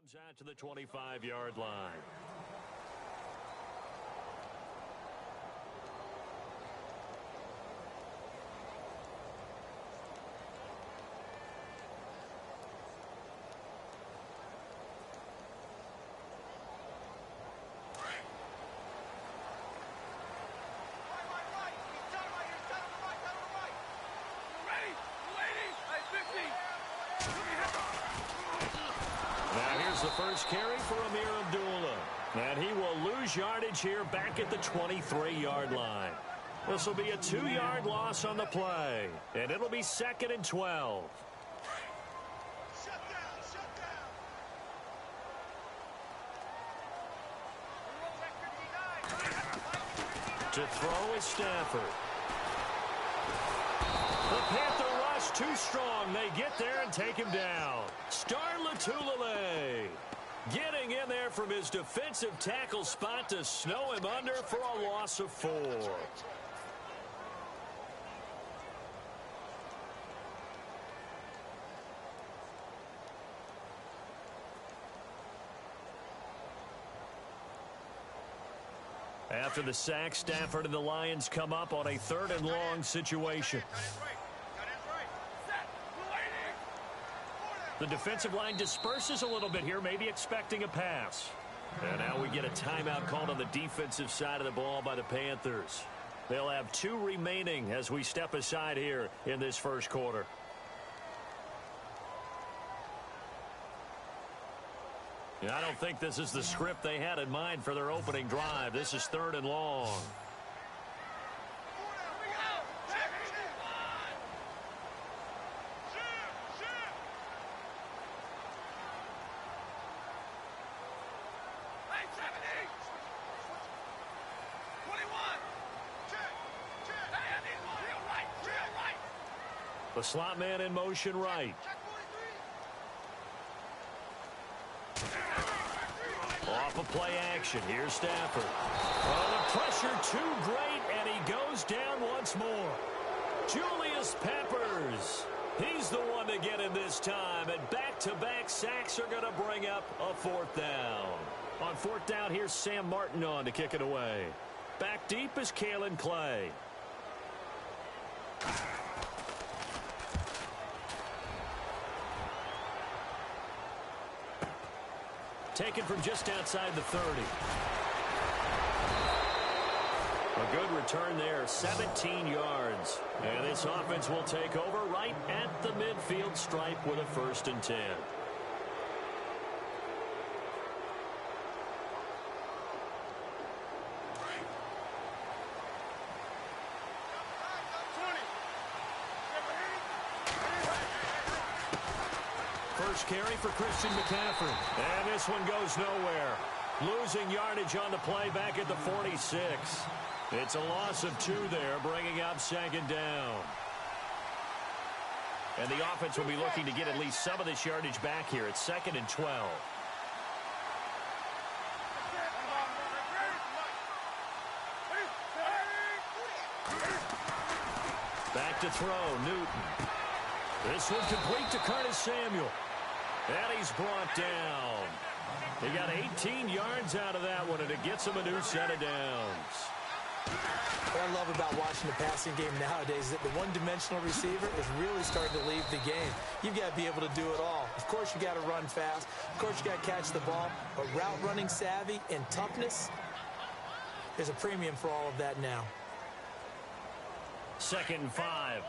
comes out to the 25-yard line. The first carry for Amir Abdullah. And he will lose yardage here back at the 23-yard line. This will be a 2-yard loss on the play. And it'll be 2nd and 12. Shut down, shut down. To throw is Stafford. The Panther rush too strong. They get there and take him down. Star Latulippe getting in there from his defensive tackle spot to snow him under for a loss of 4. After the sack, Stafford and the Lions come up on a 3rd and long situation. The defensive line disperses a little bit here, maybe expecting a pass. And now we get a timeout called on the defensive side of the ball by the Panthers. They'll have 2 remaining as we step aside here in this first quarter. I don't think this is the script they had in mind for their opening drive. This is 3rd and long. The slot man in motion right. Off of play action. Here's Stafford. Oh, the pressure too great, and he goes down once more. Julius Peppers. He's the one to get him this time, and back-to-back sacks are going to bring up a 4th down. On 4th down, here's Sam Martin on to kick it away. Back deep is Kalen Clay. Taken from just outside the 30. A good return there, 17 yards. And this offense will take over right at the midfield stripe with a 1st and 10. First carry for Christian McCaffrey. And this one goes nowhere. Losing yardage on the play back at the 46. It's a loss of 2 there, bringing up 2nd down. And the offense will be looking to get at least some of this yardage back here. It's 2nd and 12. Back to throw, Newton. This one complete to Curtis Samuel. And he's brought down. He got 18 yards out of that one, and it gets him a new set of downs. What I love about watching the passing game nowadays is that the one-dimensional receiver is really starting to leave the game. You've got to be able to do it all. Of course, you got to run fast. Of course, you got to catch the ball. But route running savvy and toughness, there's a premium for all of that now. 2nd and 5.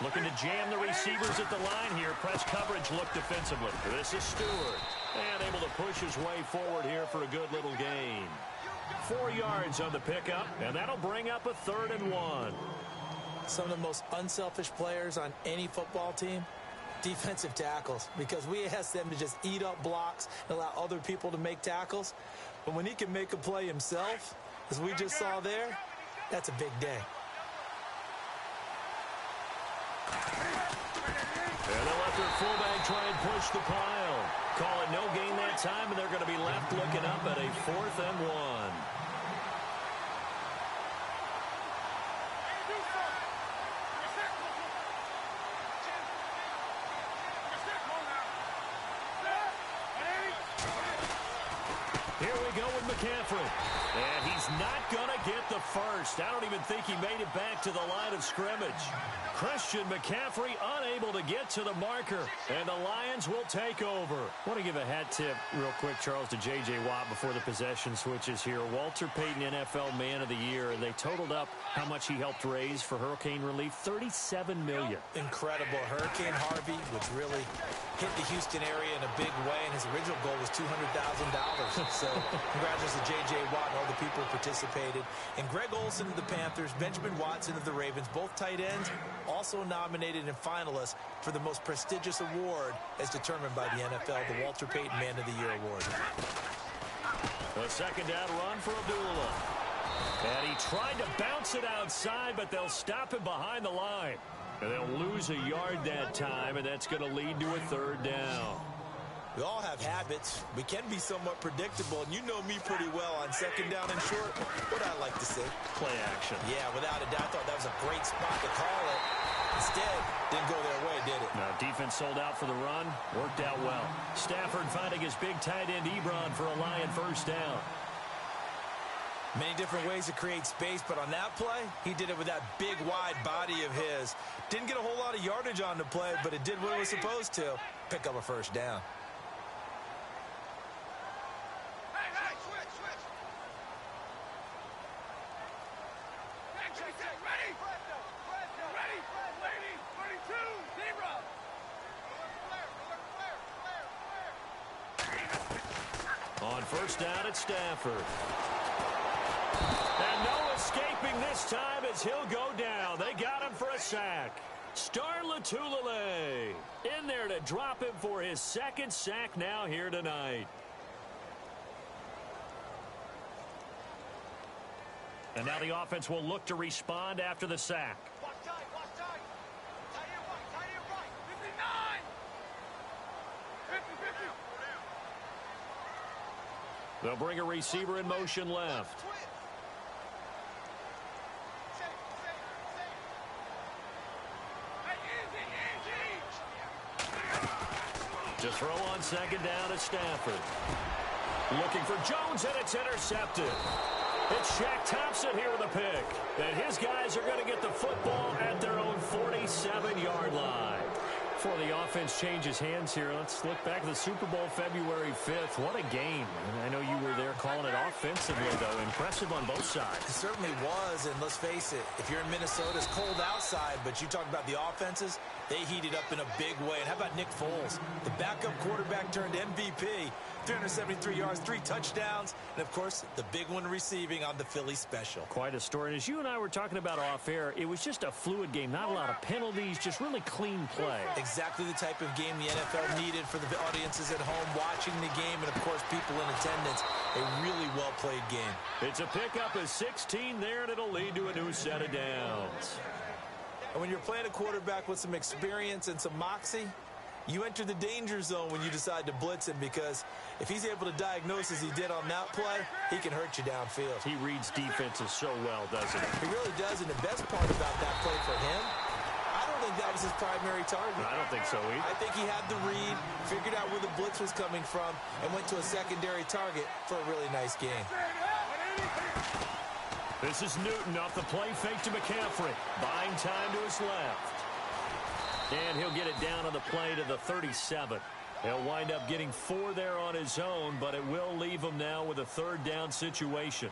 Looking to jam the receivers at the line here. Press coverage look defensively. This is Stewart. And able to push his way forward here for a good little gain. 4 yards on the pickup, and that'll bring up a 3rd and 1. Some of the most unselfish players on any football team, defensive tackles, because we ask them to just eat up blocks and allow other people to make tackles. But when he can make a play himself, as we just saw there, that's a big day. And they'll let their fullback try and push the pile. Call it no gain that time, and they're going to be left looking up at a 4th and 1. Here we go with McCaffrey. And he's not going to get the first. I don't even think he made it back to the line of scrimmage. Christian McCaffrey unable to get to the marker. And the Lions will take over. I want to give a hat tip real quick, Charles, to J.J. Watt before the possession switches here. Walter Payton, NFL Man of the Year. And they totaled up how much he helped raise for hurricane relief. $37 million. Incredible. Hurricane Harvey, which really hit the Houston area in a big way. And his original goal was $200,000. So congratulations to J.J. Watt and all the people who participated. And Greg Olsen of the Panthers, Benjamin Watson of the Ravens, both tight ends, also nominated and finalists for the most prestigious award as determined by the NFL, the Walter Payton Man of the Year Award. A second down run for Abdullah. And he tried to bounce it outside, but they'll stop him behind the line. And they'll lose a yard that time, and that's going to lead to a third down. We all have habits. We can be somewhat predictable, and you know me pretty well on second down and short. What I like to say? Play action. Yeah, without a doubt, I thought that was a great spot to call it. Instead, didn't go their way, did it? No, defense sold out for the run. Worked out well. Stafford finding his big tight end Ebron for a Lion first down. Many different ways to create space, but on that play, he did it with that big, wide body of his. Didn't get a whole lot of yardage on the play, but it did what it was supposed to. Pick up a first down. Hey, switch. Ready. Lady, 32, zebra. On first down, it's Stafford. And no escaping this time as he'll go down. They got him for a sack. Star Latulippe in there to drop him for his second sack now here tonight. And now the offense will look to respond after the sack. Watch tight. Tight end right. 59. 50. They'll bring a receiver in motion left. To throw on second down is Stafford. Looking for Jones, and it's intercepted. It's Shaq Thompson here with a pick. And his guys are going to get the football at their own 47-yard line. Before the offense changes hands here, let's look back at the Super Bowl February 5th. What a game. I know you were there calling it offensively, though. Impressive on both sides. It certainly was, and let's face it, if you're in Minnesota, it's cold outside, but you talk about the offenses, they heated up in a big way. And how about Nick Foles? The backup quarterback turned MVP, 373 yards, 3 touchdowns, and, of course, the big one receiving on the Philly special. Quite a story. And as you and I were talking about off air, it was just a fluid game. Not a lot of penalties, just really clean play. Exactly the type of game the NFL needed for the audiences at home watching the game and, of course, people in attendance. A really well-played game. It's a pickup of 16 there, and it'll lead to a new set of downs. And when you're playing a quarterback with some experience and some moxie, you enter the danger zone when you decide to blitz him, because if he's able to diagnose as he did on that play, he can hurt you downfield. He reads defenses so well, doesn't he? He really does, and the best part about that play for him, I don't think that was his primary target. I don't think so either. I think he had the read, figured out where the blitz was coming from, and went to a secondary target for a really nice game. This is Newton off the play fake to McCaffrey. Buying time to his left. And he'll get it down on the play to the 37. He'll wind up getting 4 there on his own, but it will leave him now with a third down situation.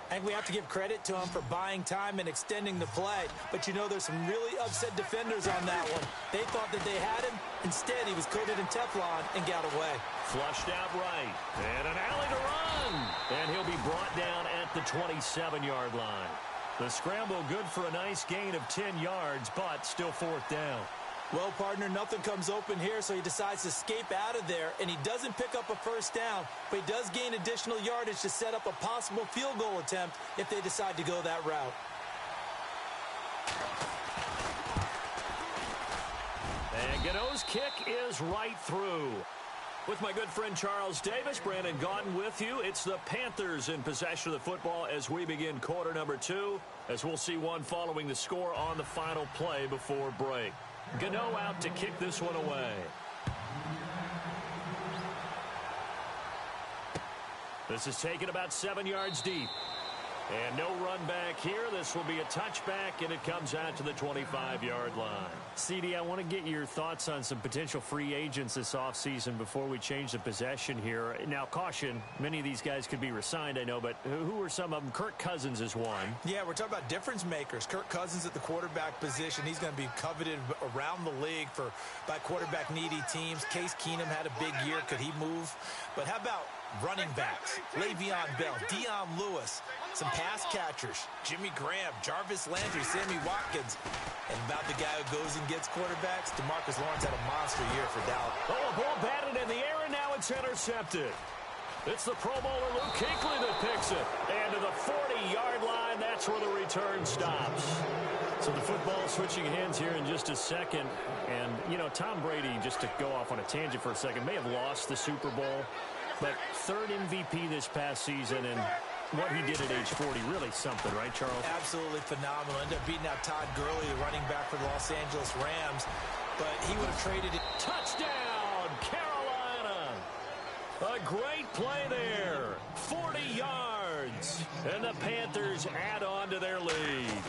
I think we have to give credit to him for buying time and extending the play. But, you know, there's some really upset defenders on that one. They thought that they had him. Instead, he was coated in Teflon and got away. Flushed out right. And an alley to run. And he'll be brought down at the 27-yard line. The scramble good for a nice gain of 10 yards, but still fourth down. Well, partner, nothing comes open here, so he decides to escape out of there, and he doesn't pick up a first down, but he does gain additional yardage to set up a possible field goal attempt if they decide to go that route. And Gano's kick is right through. With my good friend Charles Davis, Brandon Gaudin with you. It's the Panthers in possession of the football as we begin quarter number 2, as we'll see one following the score on the final play before break. Gano out to kick this one away. This is taken about 7 yards deep. And no run back here. This will be a touchback, and it comes out to the 25-yard line. CD, I want to get your thoughts on some potential free agents this offseason before we change the possession here. Now, caution, many of these guys could be re-signed, I know, but who are some of them? Kirk Cousins is one. Yeah, we're talking about difference makers. Kirk Cousins at the quarterback position. He's going to be coveted around the league by quarterback-needy teams. Case Keenum had a big year. Could he move? But how about running backs? Le'Veon Bell, Dion Lewis, some pass catchers, Jimmy Graham, Jarvis Landry, Sammy Watkins. And about the guy who goes and gets quarterbacks, DeMarcus Lawrence had a monster year for Dallas. Oh, a ball batted in the air, and now it's intercepted. It's the Pro Bowler Luke Kuechly that picks it. And to the 40-yard line, that's where the return stops. So the football switching hands here in just a second. And, you know, Tom Brady, just to go off on a tangent for a second, may have lost the Super Bowl. But third MVP this past season, and what he did at age 40, really something, right, Charles? Absolutely phenomenal. Ended up beating out Todd Gurley, the running back for the Los Angeles Rams. But he would have traded it. Touchdown, Carolina! A great play there. 40 yards. And the Panthers add on to their lead.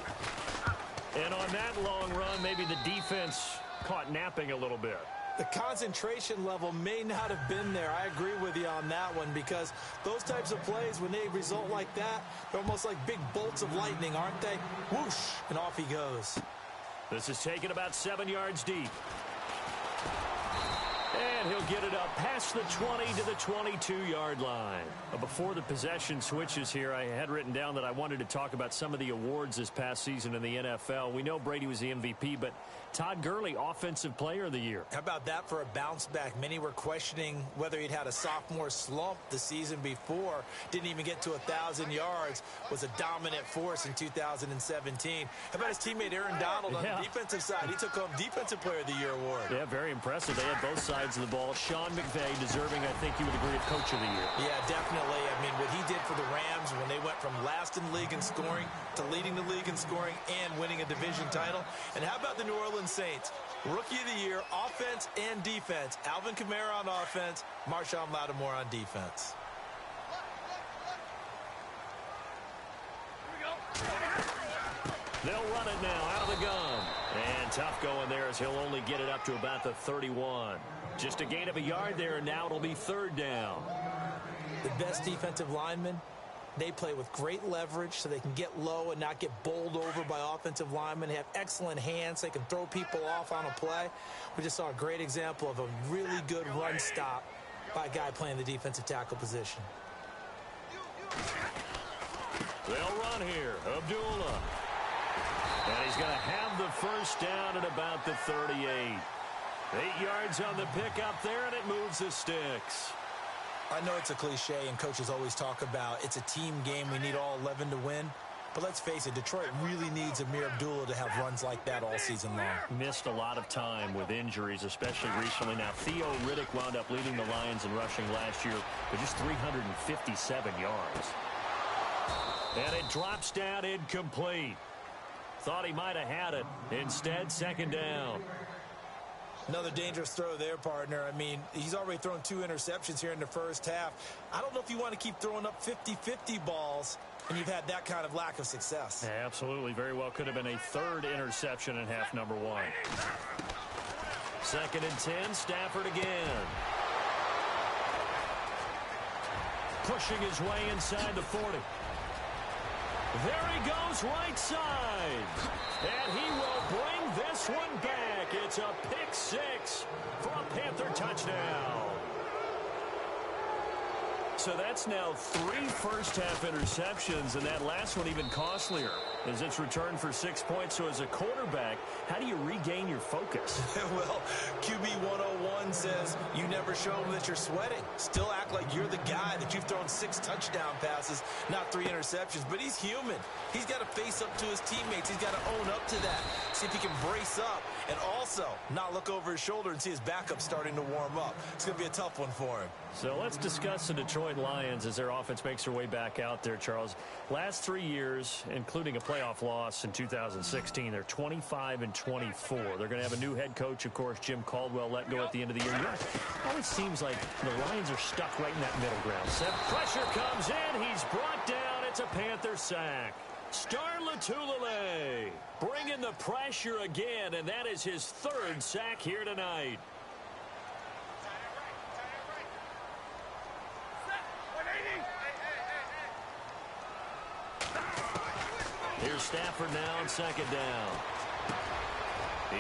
And on that long run, maybe the defense caught napping a little bit. The concentration level may not have been there. I agree with you on that one, because those types of plays, when they result like that, they're almost like big bolts of lightning, aren't they? Whoosh, and off he goes. This is taken about 7 yards deep. And he'll get it up past the 20 to the 22-yard line. Before the possession switches here, I had written down that I wanted to talk about some of the awards this past season in the NFL. We know Brady was the MVP, but Todd Gurley, Offensive Player of the Year. How about that for a bounce back? Many were questioning whether he'd had a sophomore slump the season before. Didn't even get to 1,000 yards. Was a dominant force in 2017. How about his teammate Aaron Donald on the defensive side? He took home Defensive Player of the Year award. Yeah, very impressive. They had both sides of the ball. Sean McVay deserving, I think you would agree, of Coach of the Year. Yeah, definitely. I mean, what he did for the Rams when they went from last in the league in scoring to leading the league in scoring and winning a division title. And how about the New Orleans Saints? Rookie of the Year, offense and defense. Alvin Kamara on offense, Marshawn Lattimore on defense. They'll run it now out of the gun. And tough going there as he'll only get it up to about the 31. Just a gain of a yard there, and now it'll be third down. The best defensive linemen, they play with great leverage so they can get low and not get bowled over by offensive linemen. They have excellent hands. They can throw people off on a play. We just saw a great example of a really good run stop by a guy playing the defensive tackle position. They'll run here. Abdullah. And he's going to have the first down at about the 38. 8 yards on the pickup there, and it moves the sticks. I know it's a cliche, and coaches always talk about it's a team game. We need all 11 to win. But let's face it, Detroit really needs Amir Abdullah to have runs like that all season long. Missed a lot of time with injuries, especially recently. Now, Theo Riddick wound up leading the Lions in rushing last year with just 357 yards. And it drops down incomplete. Thought he might have had it. Instead, second down. Another dangerous throw there, partner. I mean, he's already thrown 2 interceptions here in the first half. I don't know if you want to keep throwing up 50-50 balls, and you've had that kind of lack of success. Yeah, absolutely. Very well could have been a third interception in half number 1. Second and 10, Stafford again. Pushing his way inside the 40. There he goes, right side. And he will bring this one back. It's a pick 6 for a Panther touchdown. So that's now 3 first-half interceptions, and that last one even costlier as it's returned for 6 points. So as a quarterback, how do you regain your focus? Well, QB 101 says you never show them that you're sweating. Still act like you're the guy that you've thrown 6 touchdown passes, not 3 interceptions. But he's human. He's got to face up to his teammates. He's got to own up to that. See if he can brace up and also not look over his shoulder and see his backup starting to warm up. It's going to be a tough one for him. So let's discuss the Detroit Lions as their offense makes their way back out there, Charles. Last 3 years, including a playoff loss in 2016. They're 25-24. They're going to have a new head coach, of course, Jim Caldwell, let go at the end of the year. It always seems like the Lions are stuck right in that middle ground. Pressure comes in. He's brought down. It's a Panther sack. Star Lotulelei bringing the pressure again, and that is his third sack here tonight. Here's Stafford now on second down.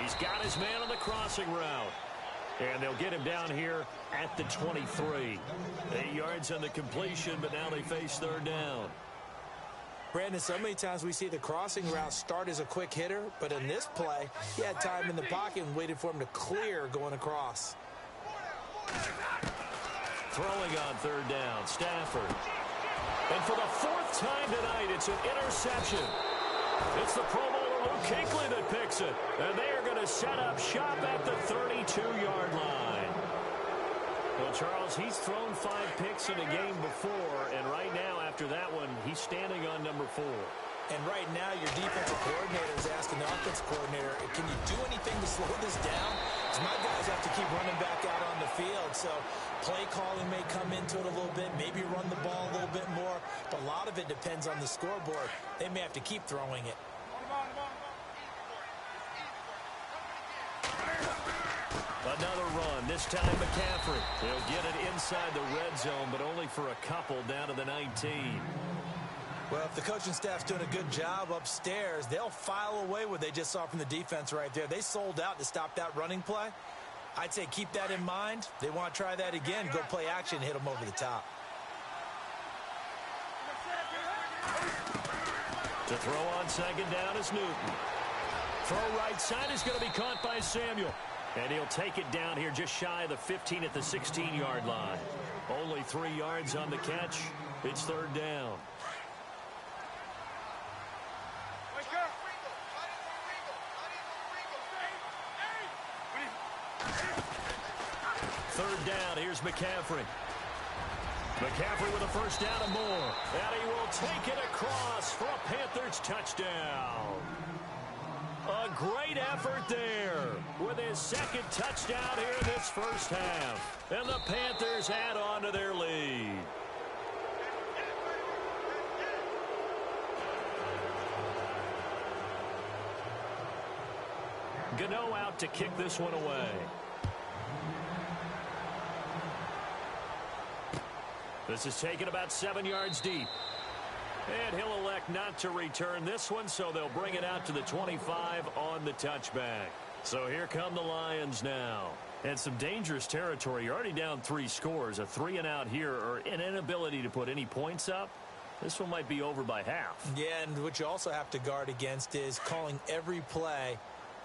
He's got his man on the crossing route. And they'll get him down here at the 23. 8 yards on the completion, but now they face third down. Brandon, so many times we see the crossing route start as a quick hitter, but in this play, he had time in the pocket and waited for him to clear going across. Throwing on third down, Stafford. And for the fourth time tonight, it's an interception. It's the Pro Bowler Luke Kuechly that picks it. And they are going to set up shop at the 32-yard line. Well, Charles, he's thrown 5 picks in a game before, and right now, after that one, he's standing on number 4. And right now, your defensive coordinator is asking the offensive coordinator, can you do anything to slow this down? Because my guys have to keep running back out on the field. So play calling may come into it a little bit, maybe run the ball a little bit more. But a lot of it depends on the scoreboard. They may have to keep throwing it. Another run, this time McCaffrey. He'll get it inside the red zone, but only for a couple down to the 19. Well, if the coaching staff's doing a good job upstairs, they'll file away what they just saw from the defense right there. They sold out to stop that running play. I'd say keep that in mind. They want to try that again, go play action, hit them over the top. To throw on second down is Newton. Throw right side is going to be caught by Samuel. And he'll take it down here just shy of the 15 at the 16-yard line. Only 3 yards on the catch. It's third down. Third down, here's McCaffrey. McCaffrey with a first down and more. And he will take it across for a Panthers touchdown. A great effort there with his second touchdown here in this first half. And the Panthers add on to their lead. Gano out to kick this one away. This is taken about 7 yards deep. And he'll elect not to return this one, so they'll bring it out to the 25 on the touchback. So here come the Lions now. And some dangerous territory. You're already down 3 scores. A 3-and-out here, or an inability to put any points up. This one might be over by half. Yeah, and what you also have to guard against is calling every play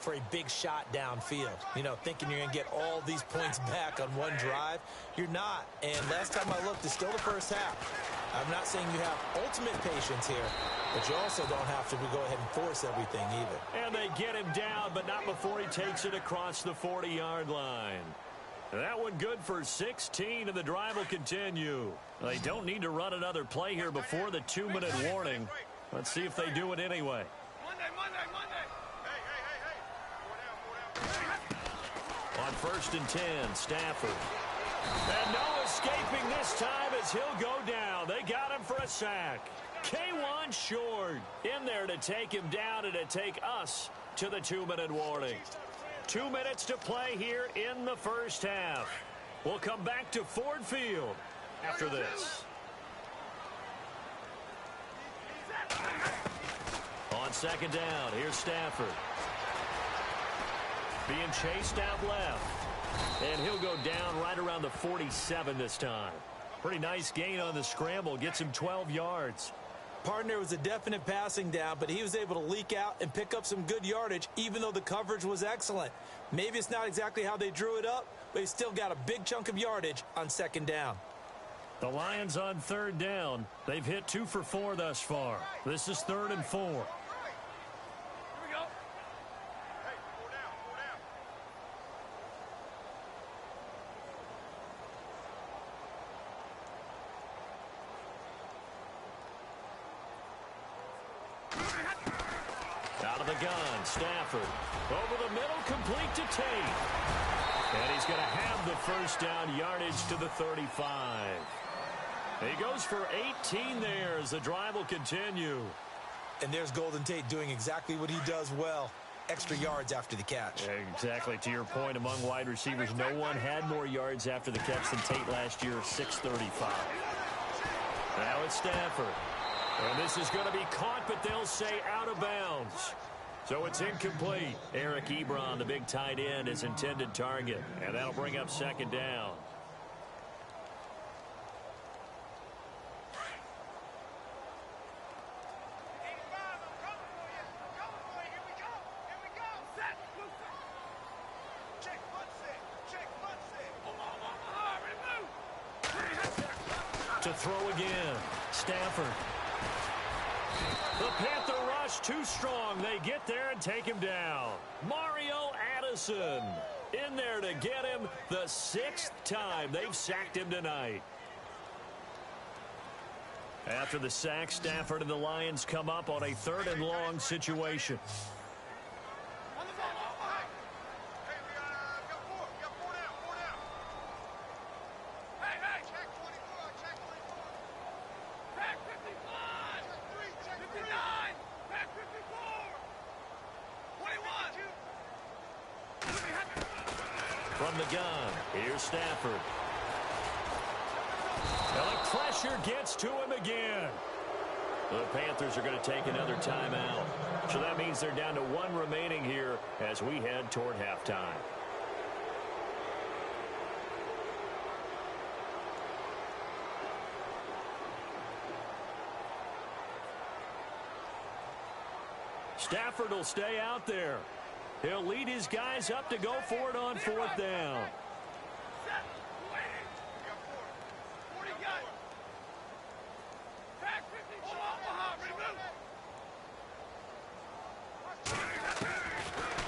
for a big shot downfield. You know, thinking you're going to get all these points back on one drive. You're not. And last time I looked, it's still the first half. I'm not saying you have ultimate patience here, but you also don't have to go ahead and force everything either. And they get him down, but not before he takes it across the 40-yard line. That one good for 16, and the drive will continue. They don't need to run another play here before the 2-minute warning. Let's see if they do it anyway. On 1st and 10, Stafford. And no escaping this time as he'll go down. They got him for a sack. K1 short in there to take him down and to take us to the 2-minute warning. 2 minutes to play here in the first half. We'll come back to Ford Field after this. On second down, here's Stafford. Being chased out left. And he'll go down right around the 47 this time. Pretty nice gain on the scramble. Gets him 12 yards. Partner was a definite passing down, but he was able to leak out and pick up some good yardage, even though the coverage was excellent. Maybe it's not exactly how they drew it up, but he still got a big chunk of yardage on second down. The Lions on third down. They've hit 2 for 4 thus far. This is 3rd and 4. Out of the gun, Stafford. Over the middle, complete to Tate. And he's going to have the first down, yardage to the 35. He goes for 18 there as the drive will continue. And there's Golden Tate doing exactly what he does well. Extra yards after the catch. Exactly. To your point, among wide receivers, no one had more yards after the catch than Tate last year, 635. Now it's Stafford. And this is going to be caught, but they'll say out of bounds. So it's incomplete. Eric Ebron, the big tight end, is intended target. And that'll bring up second down. To throw again, Stafford. The Panther rush too strong. They get there and take him down. Mario Addison in there to get him the 6th time they've sacked him tonight. After the sack, Stafford and the Lions come up on a 3rd and long situation. From the gun, here's Stafford. Now the pressure gets to him again. The Panthers are going to take another timeout. So that means they're down to 1 remaining here as we head toward halftime. Stafford will stay out there. He'll lead his guys up to go for it on 4th down.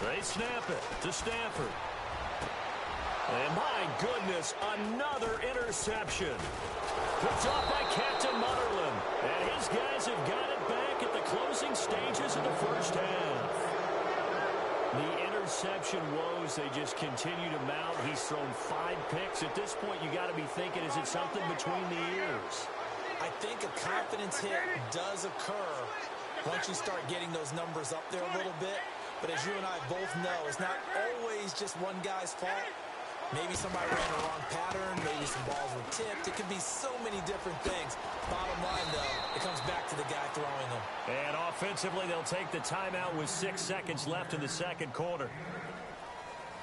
They snap it to Stafford. And my goodness, another interception. Puts off by Captain Mutterland. And his guys have got it back at the closing stages of the first half. The interception woes, they just continue to mount. He's thrown 5 picks. At this point, you got to be thinking, is it something between the ears? I think a confidence hit does occur once you start getting those numbers up there a little bit. But as you and I both know, it's not always just one guy's fault. Maybe somebody ran the wrong pattern. Maybe some balls were tipped. It could be so many different things. Bottom line, though, it comes back to the guy throwing them. And offensively, they'll take the timeout with 6 seconds left in the second quarter.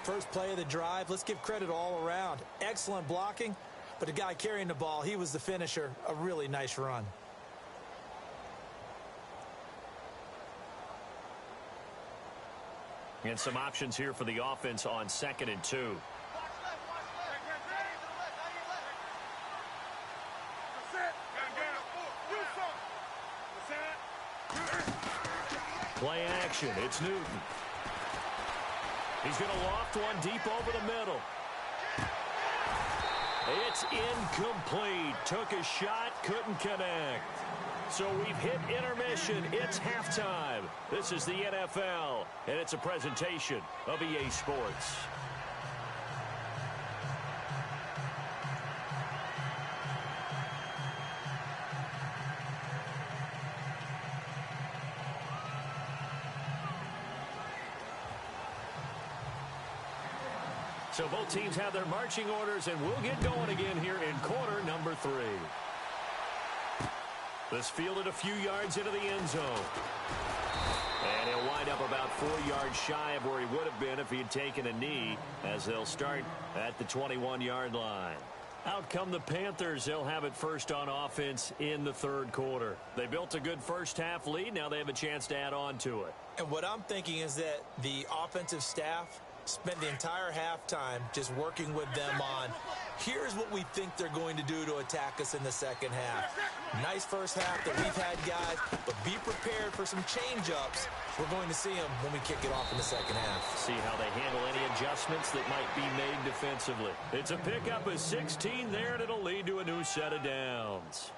First play of the drive, let's give credit all around. Excellent blocking, but the guy carrying the ball, he was the finisher. A really nice run. And some options here for the offense on 2nd and 2. Play action. It's Newton. He's going to loft one deep over the middle. It's incomplete. Took a shot, couldn't connect. So we've hit intermission. It's halftime. This is the NFL, and it's a presentation of EA Sports. So both teams have their marching orders, and we'll get going again here in quarter number 3. This fielded a few yards into the end zone. And he'll wind up about 4 yards shy of where he would have been if he had taken a knee, as they'll start at the 21-yard line. Out come the Panthers. They'll have it first on offense in the 3rd quarter. They built a good first-half lead. Now they have a chance to add on to it. And what I'm thinking is that the offensive staff spent the entire halftime just working with them on, here's what we think they're going to do to attack us in the second half. Nice first half that we've had, guys, but be prepared for some change-ups. We're going to see them when we kick it off in the second half. See how they handle any adjustments that might be made defensively. It's a pickup of 16 there, and it'll lead to a new set of downs.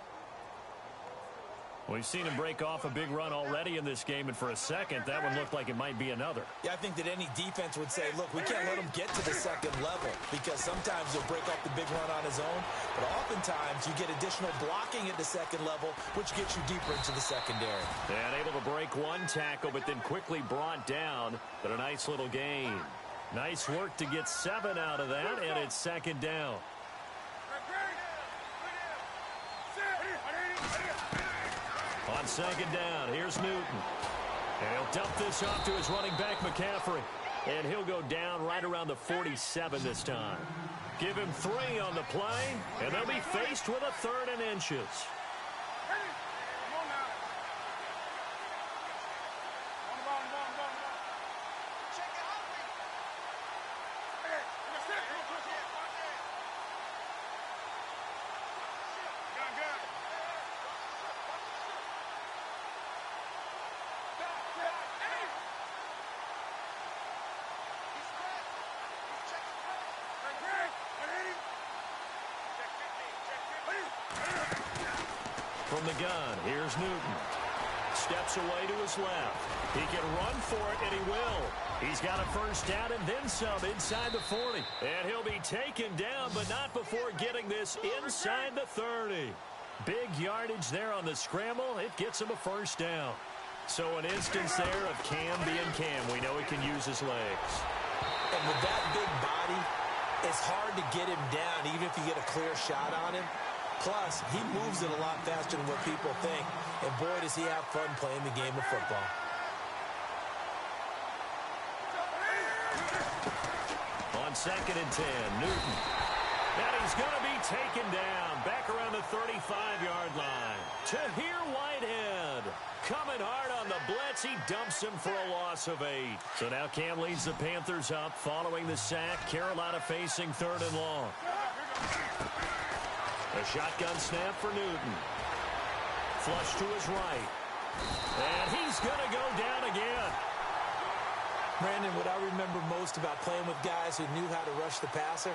We've seen him break off a big run already in this game, and for a second, that one looked like it might be another. Yeah, I think that any defense would say, look, we can't let him get to the second level because sometimes he'll break off the big run on his own, but oftentimes you get additional blocking at the second level, which gets you deeper into the secondary. And able to break one tackle, but then quickly brought down, but a nice little gain. Nice work to get 7 out of that, and it's second down. On second down, here's Newton. And he'll dump this off to his running back, McCaffrey. And he'll go down right around the 47 this time. Give him 3 on the play, and they'll be faced with a 3rd and inches. From the gun, here's Newton. Steps away to his left. He can run for it, and he will. He's got a first down and then some inside the 40. And he'll be taken down, but not before getting this inside the 30. Big yardage there on the scramble. It gets him a first down. So an instance there of Cam being Cam. We know he can use his legs. And with that big body, it's hard to get him down, even if you get a clear shot on him. Plus, he moves it a lot faster than what people think. And boy, does he have fun playing the game of football. On second and 10, Newton. And he's going to be taken down back around the 35-yard line. Tahir Whitehead coming hard on the blitz. He dumps him for a loss of 8. So now Cam leads the Panthers up following the sack. Carolina facing 3rd and long. A shotgun snap for Newton. Flush to his right. And he's going to go down again. Brandon, what I remember most about playing with guys who knew how to rush the passer,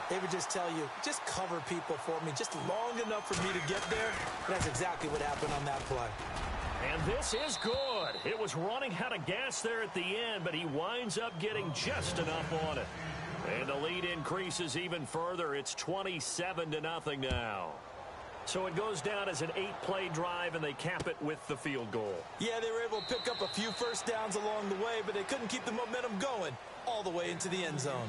they would just tell you, just cover people for me, just long enough for me to get there. And that's exactly what happened on that play. And this is good. It was running out of gas there at the end, but he winds up getting just enough on it. And the lead increases even further. It's 27-0 now. So it goes down as an 8-play drive, and they cap it with the field goal. Yeah, they were able to pick up a few first downs along the way, but they couldn't keep the momentum going all the way into the end zone.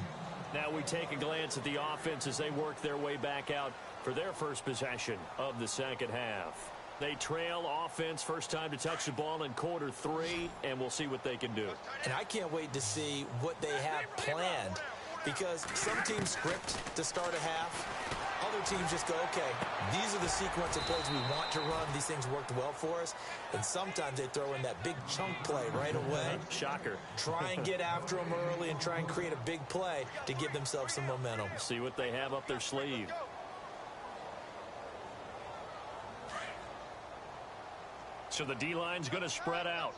Now we take a glance at the offense as they work their way back out for their first possession of the second half. They trail offense, first time to touch the ball in quarter 3, and we'll see what they can do. And I can't wait to see what they have planned, because some teams script to start a half. Other teams just go, okay, these are the sequence of plays we want to run. These things worked well for us. And sometimes they throw in that big chunk play right away. Shocker. Try and get after them early and try and create a big play to give themselves some momentum. See what they have up their sleeve. So the D-line's going to spread out.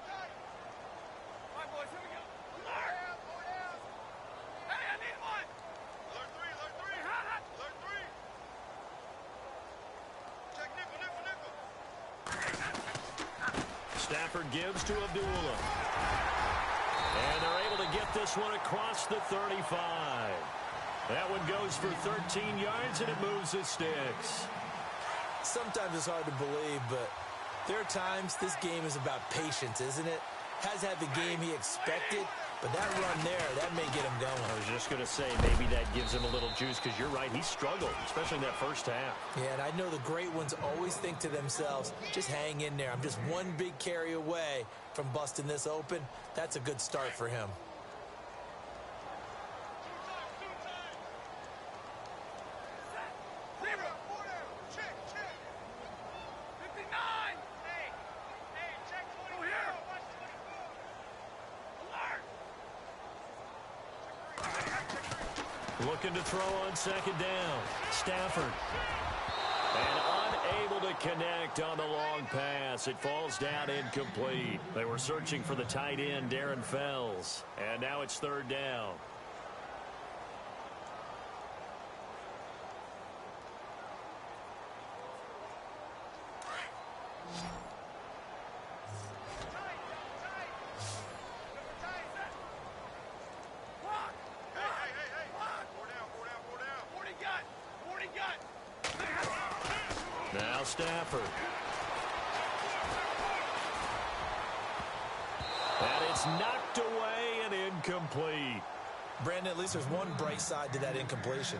Stafford gives to Abdullah. And they're able to get this one across the 35. That one goes for 13 yards, and it moves the sticks. Sometimes it's hard to believe, but there are times this game is about patience, isn't it? Has had the game he expected, but that run there, that may get him going. I was just going to say, maybe that gives him a little juice, because you're right, he struggled, especially in that first half. Yeah, and I know the great ones always think to themselves, just hang in there. I'm just one big carry away from busting this open. That's a good start for him. Looking to throw on second down. Stafford. And unable to connect on the long pass. It falls down incomplete. They were searching for the tight end, Darren Fells. And now it's third down. Now Stafford. And it's knocked away and incomplete. Brandon, at least there's one bright side to that incompletion.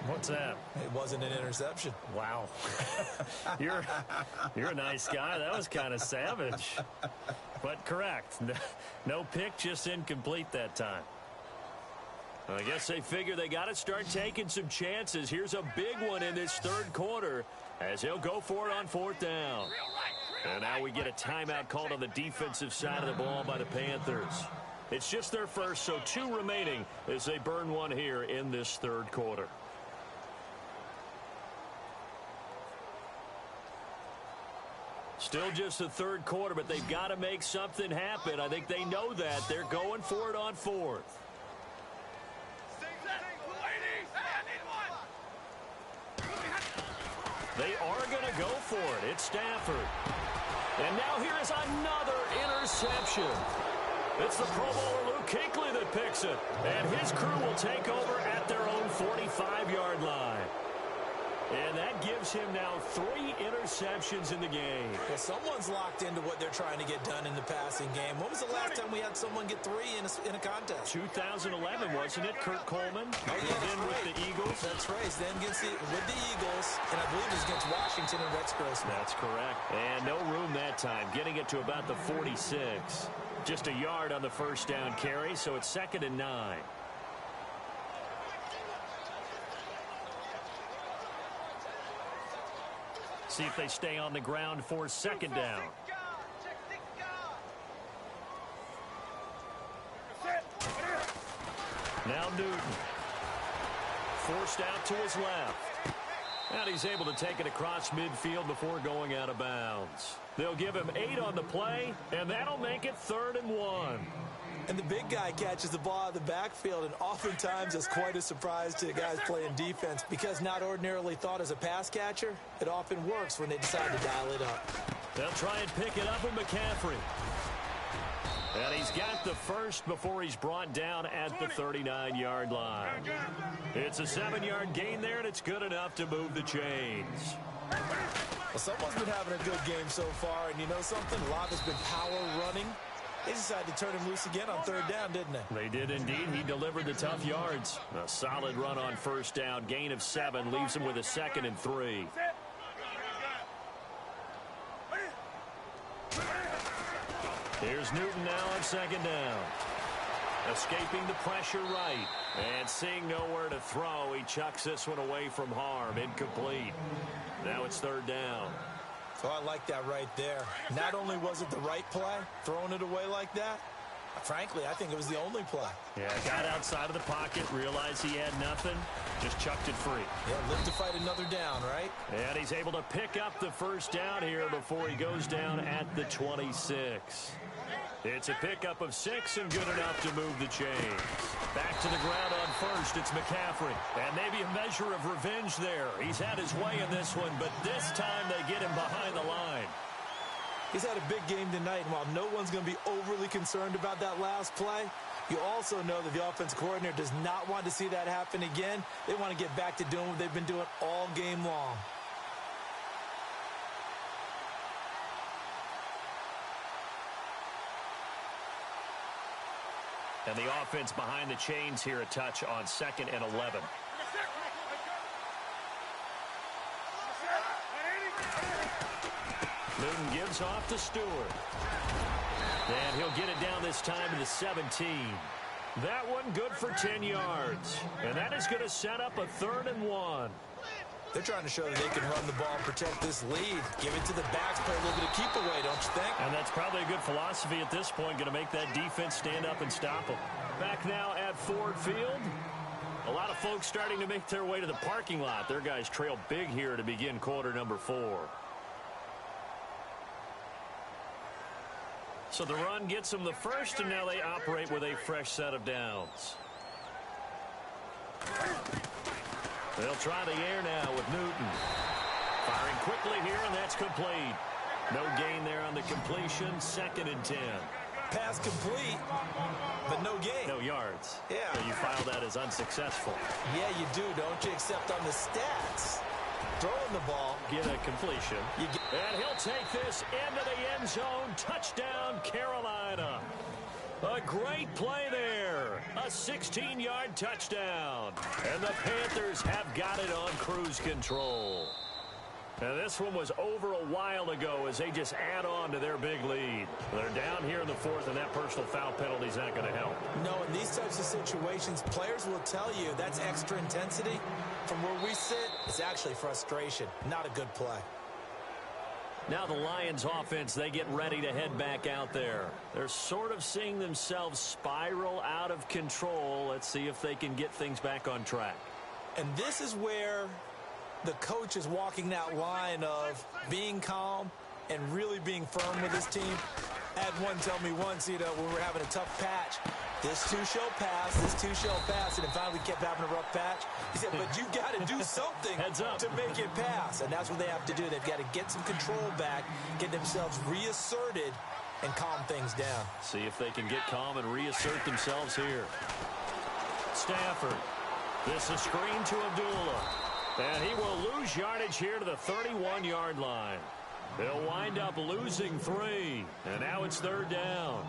What's that? It wasn't an interception. Wow. You're a nice guy. That was kind of savage. But correct. No pick, just incomplete that time. I guess they figure they got to start taking some chances. Here's a big one in this third quarter as he'll go for it on fourth down. And now we get a timeout called on the defensive side of the ball by the Panthers. It's just their first, so 2 remaining as they burn one here in this third quarter. Still just the third quarter, but they've got to make something happen. I think they know that. They're going for it on fourth. They are going to go for it. It's Stafford. And now here is another interception. It's the Pro Bowler Luke Kuechly that picks it. And his crew will take over at their own 45-yard line. And that gives him now 3 interceptions in the game. Well, someone's locked into what they're trying to get done in the passing game. When was the last time we had someone get 3 in a contest? 2011, wasn't it? Kurt Coleman. Oh, yeah, then with the Eagles. That's right. Then with the Eagles, and I believe it was against Washington and Rex Grossman. That's correct. And no room that time, getting it to about the 46. Just a yard on the first down carry, so it's 2nd and 9. See if they stay on the ground for 2nd down. Now Newton. Forced out to his left. And he's able to take it across midfield before going out of bounds. They'll give him 8 on the play, and that'll make it 3rd and 1. And the big guy catches the ball out of the backfield, and oftentimes it's quite a surprise to the guys playing defense because not ordinarily thought as a pass catcher, it often works when they decide to dial it up. They'll try and pick it up with McCaffrey. And he's got the first before he's brought down at the 39-yard line. It's a 7-yard gain there, and it's good enough to move the chains. Well, someone's been having a good game so far, and you know something? A lot has been power running. They decided to turn him loose again on 3rd down, didn't they? They did indeed. He delivered the tough yards. A solid run on 1st down. Gain of 7 leaves him with a 2nd and 3. Here's Newton now on 2nd down. Escaping the pressure right. And seeing nowhere to throw, he chucks this one away from harm. Incomplete. Now it's 3rd down. So I like that right there. Not only was it the right play, throwing it away like that, frankly, I think it was the only play. Yeah, got outside of the pocket, realized he had nothing, just chucked it free. Yeah, live to fight another down, right? And he's able to pick up the 1st down here before he goes down at the 26. It's a pickup of 6 and good enough to move the chains. Back to the ground on 1st, it's McCaffrey. And maybe a measure of revenge there. He's had his way in this one, but this time they get him behind the line. He's had a big game tonight, and while no one's going to be overly concerned about that last play, you also know that the offensive coordinator does not want to see that happen again. They want to get back to doing what they've been doing all game long. And the offense behind the chains here, a touch on 2nd and 11. Newton gives off to Stewart. And he'll get it down this time to the 17. That one good for 10 yards. And that is going to set up a 3rd and 1. They're trying to show that they can run the ball and protect this lead. Give it to the backs, play a little bit of keep away, don't you think? And that's probably a good philosophy at this point, going to make that defense stand up and stop them. Back now at Ford Field. A lot of folks starting to make their way to the parking lot. Their guys trail big here to begin quarter number 4. So the run gets them the first, and now they operate with a fresh set of downs. They'll try the air now with Newton. Firing quickly here, and that's complete. No gain there on the completion. 2nd and 10. Pass complete, but no gain. No yards. Yeah. So you file that as unsuccessful. Yeah, you do, don't you? Except on the stats, throwing the ball. Get a completion. And he'll take this into the end zone. Touchdown, Carolina. A great play there. A 16-yard touchdown. And the Panthers have got it on cruise control. And this one was over a while ago as they just add on to their big lead. They're down here in the fourth, and that personal foul penalty is not going to help. No, in these types of situations, players will tell you that's extra intensity. From where we sit, it's actually frustration. Not a good play. Now the Lions offense, they get ready to head back out there. They're sort of seeing themselves spiral out of control. Let's see if they can get things back on track. And this is where the coach is walking that line of being calm and really being firm with his team. I had one tell me once, when we were having a tough patch, this too shall pass, this too shall pass, and then finally we kept having a rough patch. He said, but you got to do something to make it pass, and that's what they have to do. They've got to get some control back, get themselves reasserted, and calm things down. See if they can get calm and reassert themselves here. Stafford. This is screen to Abdullah. And he will lose yardage here to the 31-yard line. They'll wind up losing 3. And now it's third down.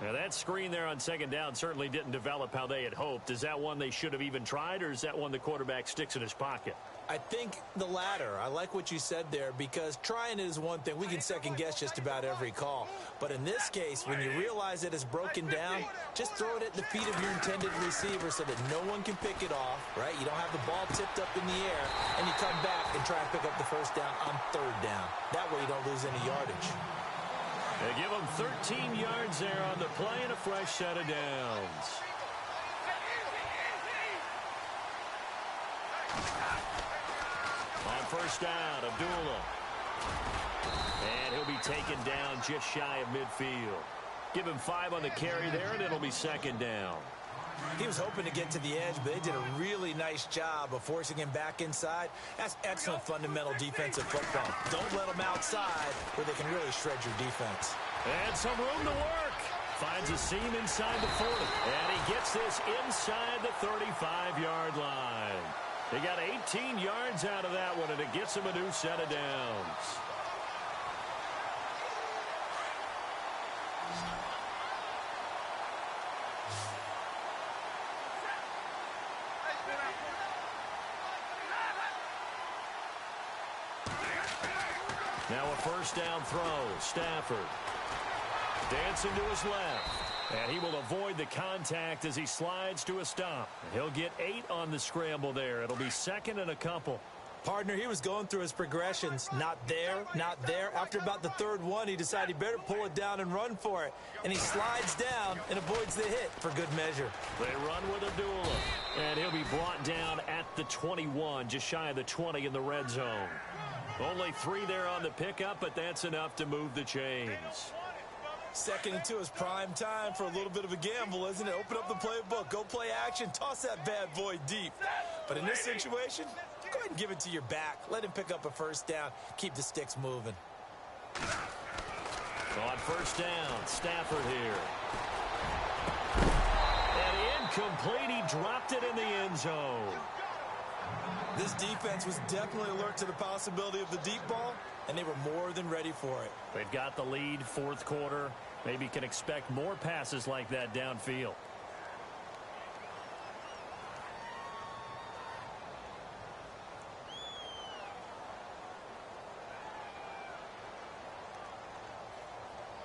Now that screen there on second down certainly didn't develop how they had hoped. Is that one they should have even tried, or is that one the quarterback sticks in his pocket? I think the latter. I like what you said there, because trying it is one thing. We can second-guess just about every call. But in this case, when you realize that it's broken down, just throw it at the feet of your intended receiver so that no one can pick it off, right? You don't have the ball tipped up in the air, and you come back and try and pick up the first down on third down. That way you don't lose any yardage. They give them 13 yards there on the play and a fresh set of downs. On first down, Abdullah. And he'll be taken down just shy of midfield. Give him 5 on the carry there, and it'll be second down. He was hoping to get to the edge, but they did a really nice job of forcing him back inside. That's excellent fundamental defensive football. Don't let them outside where they can really shred your defense. And some room to work. Finds a seam inside the 40. And he gets this inside the 35-yard line. He got 18 yards out of that one, and it gets him a new set of downs. Now a first down throw. Stafford dancing to his left. And he will avoid the contact as he slides to a stop. He'll get 8 on the scramble there. It'll be second and a couple. Partner, he was going through his progressions. Not there, not there. After about the third one, he decided he better pull it down and run for it. And he slides down and avoids the hit for good measure. They run with Abdullah. And he'll be brought down at the 21, just shy of the 20 in the red zone. Only 3 there on the pickup, but that's enough to move the chains. Second and 2 is prime time for a little bit of a gamble, isn't it? Open up the playbook, go play action, toss that bad boy deep. But in this situation, go ahead and give it to your back. Let him pick up a first down. Keep the sticks moving. On first down, Stafford here. And incomplete. He dropped it in the end zone. This defense was definitely alert to the possibility of the deep ball, and they were more than ready for it. They've got the lead, fourth quarter. Maybe can expect more passes like that downfield.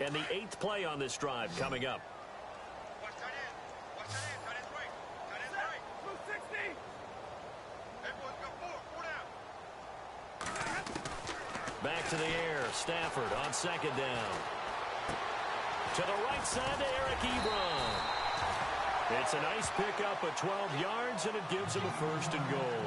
And the 8th play on this drive coming up. Watch tight end. Watch tight end. Tight end's right. Tight end's right. 260. Hey, boys, got 4. Back to the air. Stafford on second down. To the right side to Eric Ebron. It's a nice pickup of 12 yards, and it gives him a first and goal.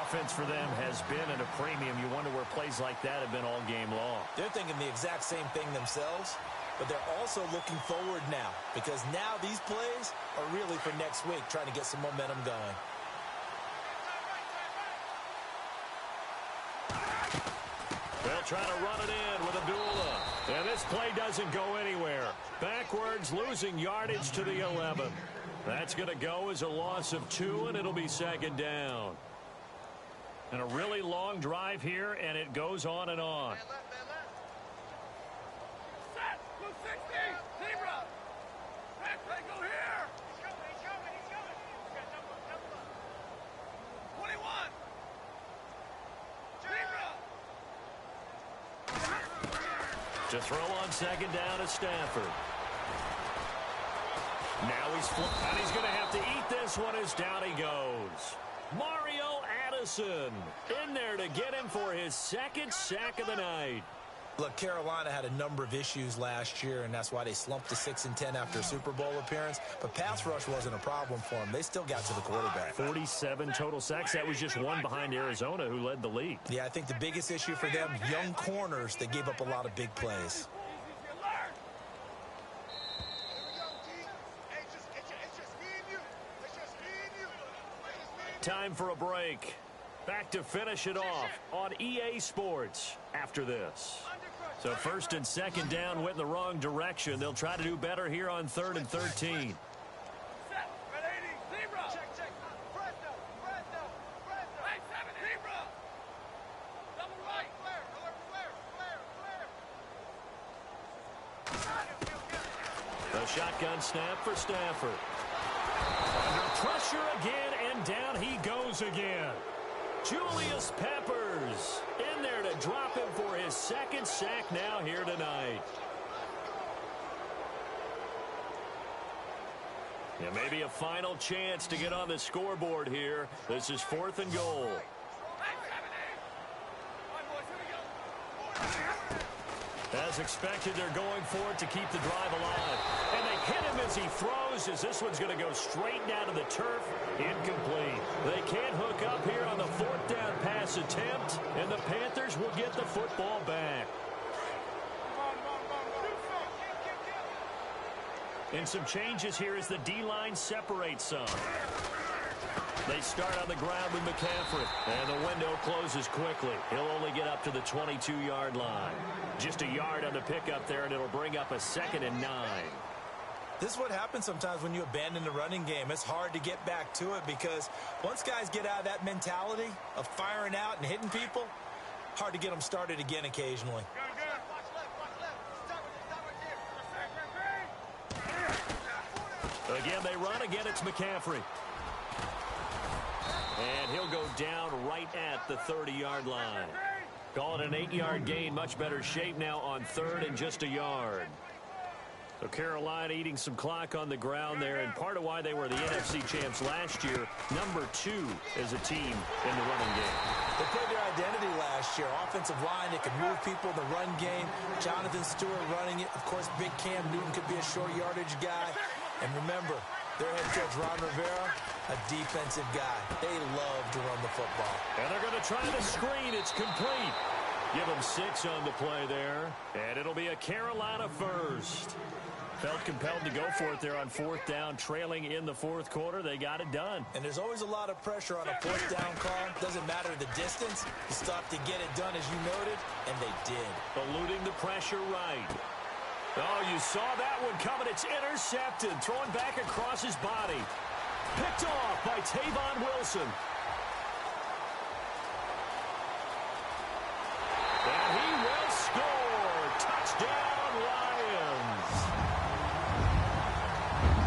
Offense for them has been at a premium. You wonder where plays like that have been all game long. They're thinking the exact same thing themselves, but they're also looking forward now, because now these plays are really for next week, trying to get some momentum going. They'll try to run it in with Abdullah. And this play doesn't go anywhere. Backwards, losing yardage to the 11. That's going to go as a loss of 2, and it'll be second down. And a really long drive here, and it goes on and on. Man left, man left. Set! 260! Zebra! Red flag, go here! He's coming, he's coming, he's coming. He's got double up. 21! Zebra! To throw on second down is Stafford. Now and he's going to have to eat this one as down he goes. Mario Addison in there to get him for his second sack of the night. Look, Carolina had a number of issues last year, and that's why they slumped to 6-10 after a Super Bowl appearance. But pass rush wasn't a problem for them. They still got to the quarterback. 47 total sacks. That was just one behind Arizona, who led the league. Yeah, I think the biggest issue for them, young corners that gave up a lot of big plays. Time for a break. Back to finish it off on EA Sports after this. So first and second down went in the wrong direction. They'll try to do better here on 3rd and 13. Set! Red 80! Zebra! Check. Fresno. Right 7, Zebra! Double right! Flare. The shotgun snap for Stafford. Under pressure again, and down he goes again. Julius Peppers in there to drop him for his second sack now here tonight. Yeah, maybe a final chance to get on the scoreboard here. This is 4th and goal. As expected, they're going for it to keep the drive alive. And they hit him as he throws, as this one's going to go straight down to the turf. Incomplete. They can't hook up here on the 4th down pass attempt, and the Panthers will get the football back. And some changes here as the D-line separates some. They start on the ground with McCaffrey, and the window closes quickly. He'll only get up to the 22-yard line. Just a yard on the pickup there, and it'll bring up a 2nd and 9. This is what happens sometimes when you abandon the running game. It's hard to get back to it because once guys get out of that mentality of firing out and hitting people, hard to get them started again occasionally. Watch left. Stop it. Again, they run. Again, it's McCaffrey. And he'll go down right at the 30-yard line. Call it an 8-yard gain. Much better shape now on 3rd and just a yard. So Carolina eating some clock on the ground there, and part of why they were the NFC champs last year, number 2 as a team in the running game. They played their identity last year. Offensive line, they could move people in the run game. Jonathan Stewart running it. Of course, big Cam Newton could be a short yardage guy. And remember, their head coach, Ron Rivera, a defensive guy. They love to run the football. And they're going to try the screen. It's complete. Give them 6 on the play there. And it'll be a Carolina first. Felt compelled to go for it there on 4th down, trailing in the 4th quarter. They got it done. And there's always a lot of pressure on a 4th down call. Doesn't matter the distance. You still have to get it done, as you noted, and they did. Eluding the pressure right. Oh, you saw that one coming. It's intercepted. Thrown back across his body. Picked off by Tavon Wilson. And he will score. Touchdown, Lions.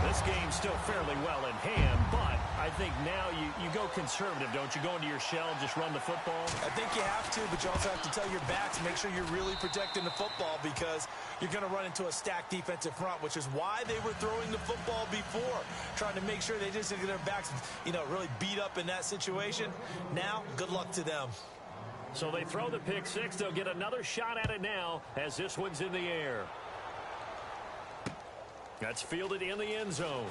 This game's still fairly well in hand, but I think now you go conservative, don't you? Go into your shell, just run the football? I think you have to, but you also have to tell your backs, make sure you're really protecting the football because you're going to run into a stacked defensive front, which is why they were throwing the football before, trying to make sure they just get their backs, really beat up in that situation. Now, good luck to them. So they throw the pick 6. They'll get another shot at it now as this one's in the air. That's fielded in the end zone.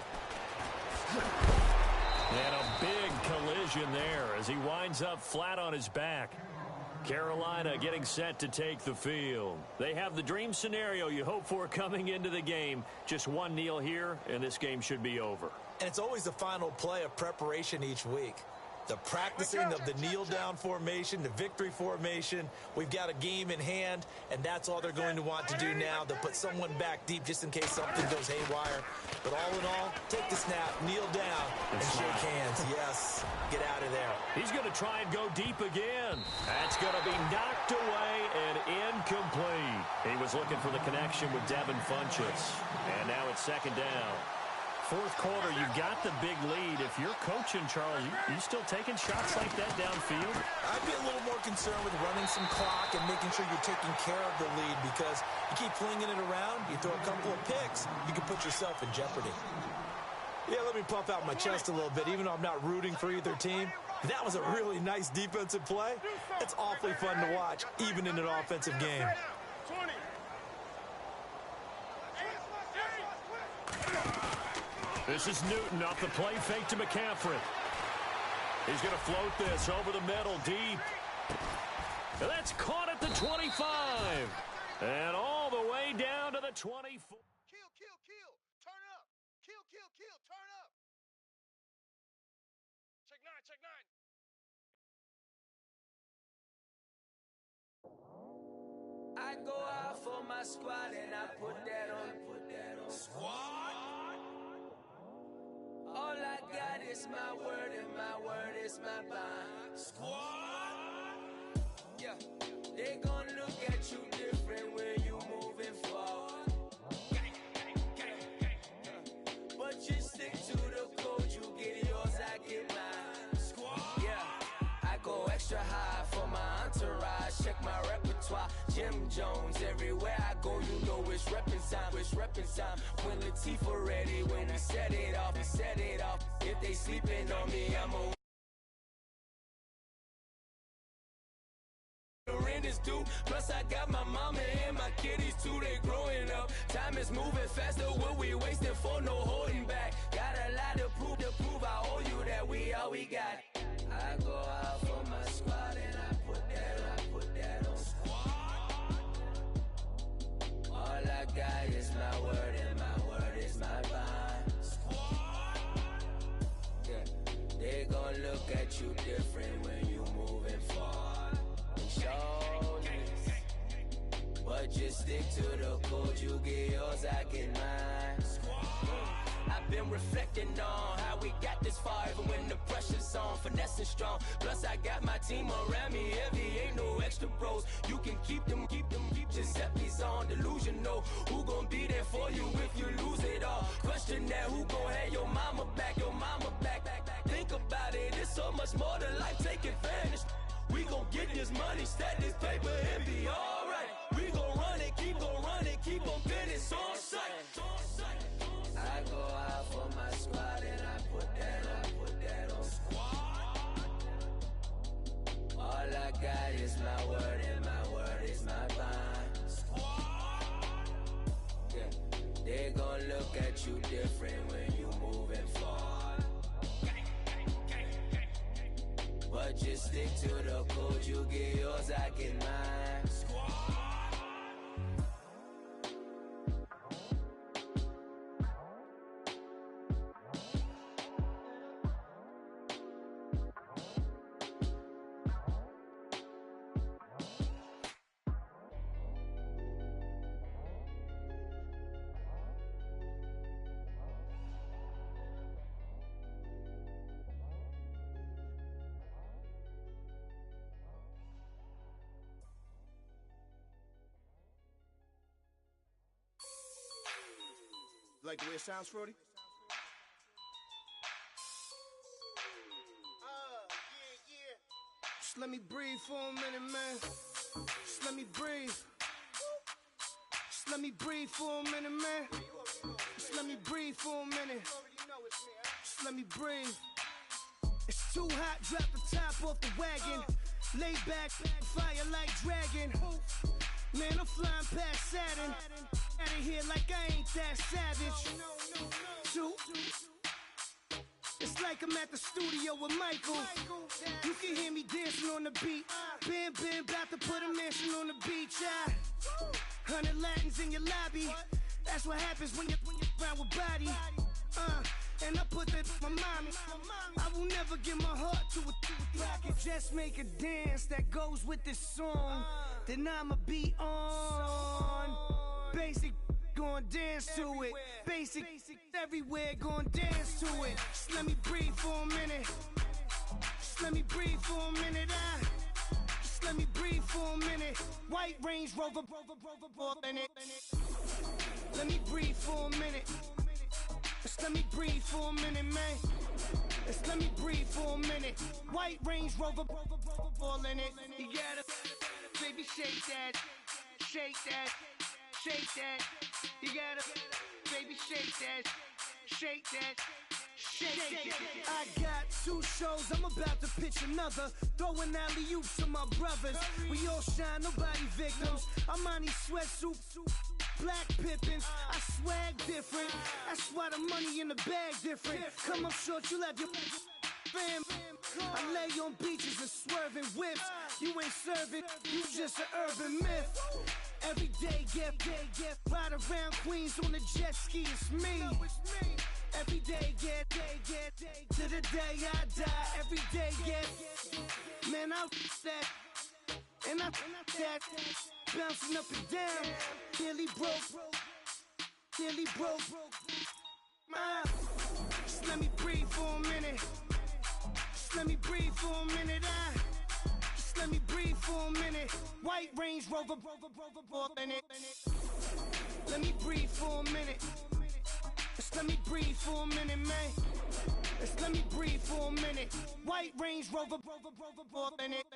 And a big collision there as he winds up flat on his back. Carolina getting set to take the field. They have the dream scenario you hope for coming into the game. Just one kneel here, and this game should be over. And it's always the final play of preparation each week. The practicing of the kneel-down formation, the victory formation. We've got a game in hand, and that's all they're going to want to do now. They'll put someone back deep just in case something goes haywire. But all in all, take the snap, kneel down, and shake hands. Yes, get out of there. He's going to try and go deep again. That's going to be knocked away and incomplete. He was looking for the connection with Devin Funchess. And now it's second down. Fourth quarter, you've got the big lead. If you're coaching, Charles, you still taking shots like that downfield? I'd be a little more concerned with running some clock and making sure you're taking care of the lead, because you keep flinging it around, you throw a couple of picks, you can put yourself in jeopardy. Yeah, let me puff out my chest a little bit, even though I'm not rooting for either team. That was a really nice defensive play. It's awfully fun to watch, even in an offensive game. This is Newton off the play fake to McCaffrey. He's going to float this over the middle deep. And that's caught at the 25. And all the way down to the 24. Kill, kill, kill. Turn up. Kill, kill, kill. Turn up. Check nine, check nine. I go out for my squad and I put that on. Squad? All I got is my word and my word is my bond. Squad? Yeah, they gon' look at you different when you moving forward. But you stick to the code, you get yours, I get mine. Squad? Yeah, I go extra high for my entourage. Check my repertoire, Jim Jones. Everywhere I go, you know it's reppin' time. It's reppin' time. When Latifah ready, when we set it off, we set it off. If they sleeping on me, I'm a rent is due. Plus I got my mama and my kiddies too. They growing up. Time is moving faster. What we wasting for? No holding back. Got a lot to prove. I owe you that we all we got. I go out for my squad and I put that on squad. All I got is my word and my word is my bond. Squad. Yeah, they gon' look at you different when you moving forward. Shoulders, but just stick to the code. You get yours, I get mine. I've been reflecting on how we got this far, even when the pressure's on, finessing strong. Plus I got my team around me heavy, ain't no extra pros. You can keep them. Giuseppe's on delusional. Who gon' be there for you if you lose it all? Question that, who gon' have your mama back? Think about it, it's so much more to life, take advantage. We gon' get this money, stack this paper, and be alright. We gon' run it, keep on finish on sight. I go out for my squad and I put that on squad. All I got is my word and my word is my bond. Squad. Yeah, they gon' look at you different when you moving forward. But just stick to the code, you get yours, I get mine. Squad. Like the way it sounds, Frody? Yeah. Just let me breathe for a minute, man. Just let me breathe. Just let me breathe for a minute, man. Just let me breathe for a minute. Just let me breathe. It's too hot, drop the top off the wagon. Lay back, fire like dragon. Man, I'm flying past Saturn. Out of here like I ain't that savage. Two. It's like I'm at the studio with Michael. You can hear me dancing on the beat. Bam, about to put a mansion on the beach. 100 Latins in your lobby. That's what happens when you're around with body. and I put that my mommy. I will never give my heart to a rocket. Just make a dance that goes with this song. Then I'ma be on. Basic, gon' dance to it. Basic, everywhere, gon' dance to it. Just let me breathe for a minute. Just let me breathe for a minute. Just let me breathe for a minute. White Range Rover, in it. Let me breathe for a minute. Just let me breathe for a minute, man. Just let me breathe for a minute. White Range Rover, ball in it. You gotta, baby, shake that, shake that, shake that. You gotta, baby, shake that, shake that. Shake. I got 2 shows, I'm about to pitch another. Throwing alley-oops to my brothers. We all shine, nobody victims. I'm on these sweatsuit, black Pippins. I swag different. That's why the money in the bag different. Come up short, you have your fam. I lay on beaches and swerving whips. You ain't serving, you just an urban myth. Every day, get ride around Queens on a jet ski, it's me. Every day, get to the day I die. Every day, get, man, I that, and I that, bouncing up and down, nearly broke. Just let me breathe for a minute. Just let me breathe for a minute. Just let me breathe for a minute. White Range Rover, in it. Let me breathe for a minute. Just let me breathe for a minute, man. Just let me breathe for a minute. White Range Rover, in it.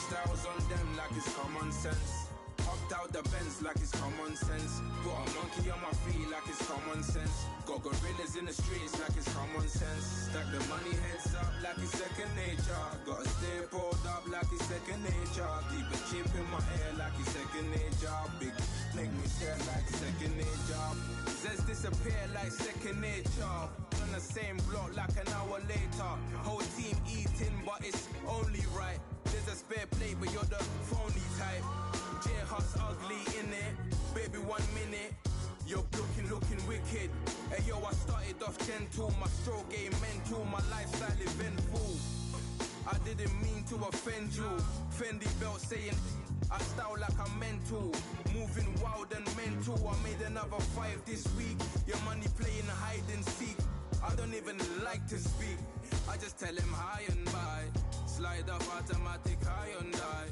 Styles on them like it's common sense. Hopped out the Benz like it's common sense. Put a monkey on my feet like it's common sense. Got gorillas in the streets like it's common sense. Stack the money heads up like it's second nature. Gotta stay pulled up like it's second nature. Keep a chip in my ear like it's second nature. Big make me stare like second nature. Says disappear like second nature. On the same block like an hour later. Whole team eating but it's only right. There's a spare plate, but you're the phony type. J-Hut's ugly, innit? Baby, 1 minute. You're looking wicked. Hey, yo, I started off gentle. My stroke game mental. My lifestyle eventful. I didn't mean to offend you. Fendi belt saying I style like I'm mental. Moving wild and mental. I made another 5 this week. Your money playing hide and seek. I don't even like to speak. I just tell him hi and bye. Slide up automatic, high on die.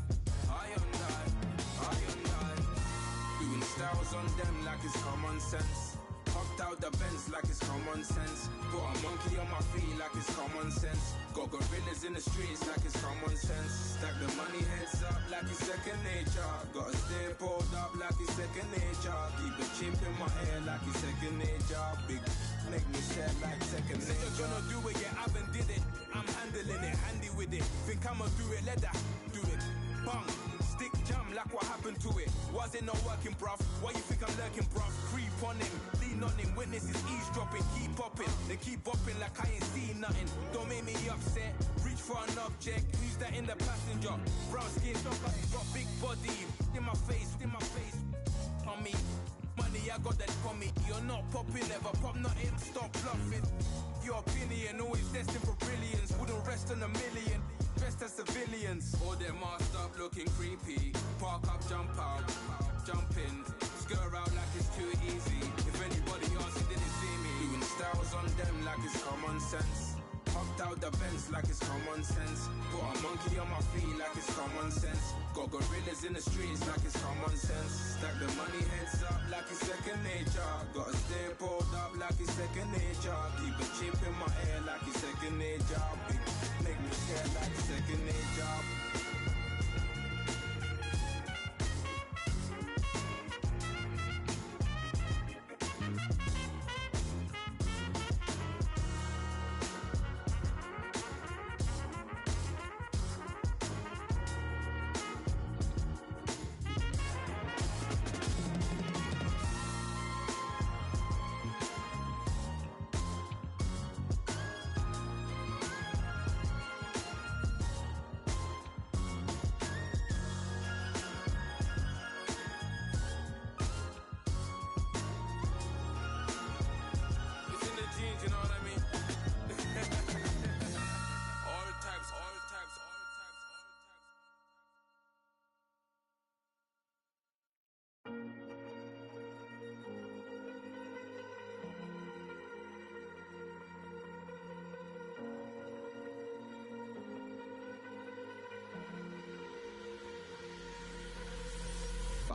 Doing styles on them like it's common sense. Hopped out the Benz like it's common sense. Put a monkey on my feet like it's common sense. Got gorillas in the streets like it's common sense. Stack the money heads up like it's second nature. Gotta stay pulled up like it's second nature. Keep a chip in my ear like it's second nature. Big make me sad like second nature. You're gonna do it, yeah, I haven't did it. I'm handling it, handy with it. Think I'ma do it, let that do it. Bang, stick jam like what happened to it. Was it not working, bruv? Why you think I'm lurking, bruv? Creep on him, lean on him. Witnesses eavesdropping, keep popping. They keep bopping like I ain't seen nothing. Don't make me upset. Reach for an object. Who's that in the passenger? Brown skin, got big body. In my face. On me. Money, I got that for me. You're not popping, never pop nothing. Stop bluffing. Your opinion, always destined for brilliance. Wouldn't rest on a million. Dressed as civilians. All them masked up looking creepy. Park up, jump out. Jump in. Skirt out like it's too easy. If anybody else didn't see me. Doing styles on them like it's common sense. Hopped out the Benz like it's common sense. Put a monkey on my feet like it's common sense. Got gorillas in the streets like it's common sense. Stack the money heads up like it's second nature. Gotta stay pulled up like it's second nature. Keep a chip in my ear like it's second nature. Big make me scared like second nature.